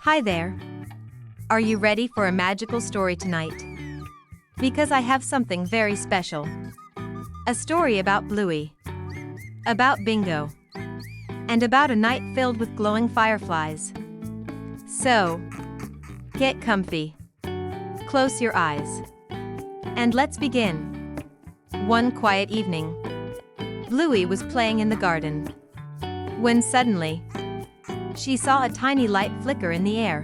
Hi there. Are you ready for a magical story tonight? Because I have something very special. A story about Bluey, about Bingo, and about a night filled with glowing fireflies. So, get comfy, close your eyes, and let's begin. One quiet evening, Bluey was playing in the garden, when suddenly, she saw a tiny light flicker in the air.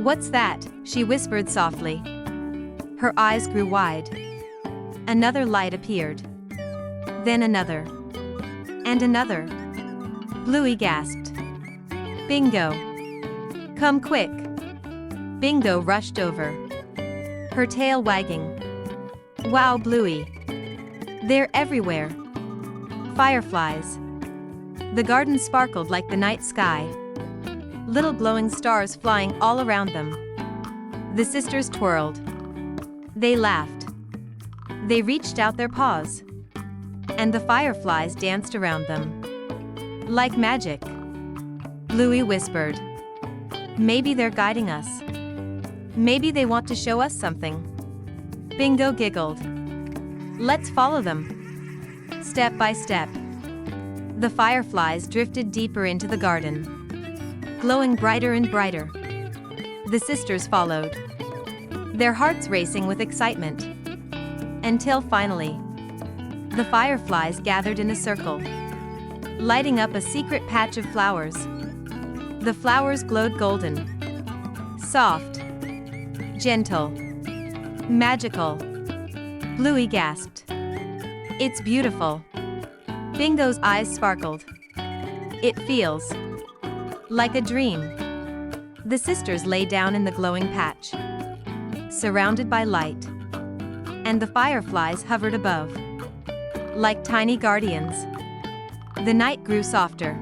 "What's that?" she whispered softly. Her eyes grew wide. Another light appeared. Then another. And another. Bluey gasped. "Bingo! Come quick!" Bingo rushed over, her tail wagging. "Wow, Bluey! They're everywhere! Fireflies!" The garden sparkled like the night sky. Little glowing stars flying all around them. The sisters twirled. They laughed. They reached out their paws. And the fireflies danced around them. Like magic. Bluey whispered. "Maybe they're guiding us. Maybe they want to show us something." Bingo giggled. "Let's follow them." Step by step, the fireflies drifted deeper into the garden, glowing brighter and brighter. The sisters followed, their hearts racing with excitement. Until finally, the fireflies gathered in a circle, lighting up a secret patch of flowers. The flowers glowed golden, soft, gentle, magical. Bluey gasped. "It's beautiful." Bingo's eyes sparkled. "It feels like a dream." The sisters lay down in the glowing patch, surrounded by light, and the fireflies hovered above, like tiny guardians. The night grew softer,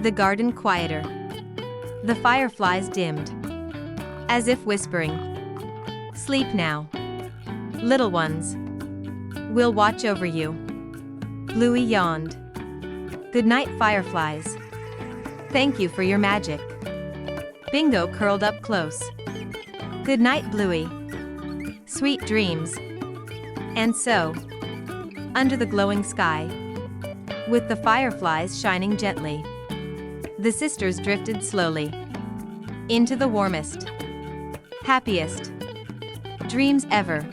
the garden quieter. The fireflies dimmed, as if whispering, "Sleep now, little ones. We'll watch over you." Bluey yawned. "Good night, fireflies. Thank you for your magic." Bingo curled up close. "Good night, Bluey. Sweet dreams." And so, under the glowing sky, with the fireflies shining gently, the sisters drifted slowly into the warmest, happiest dreams ever.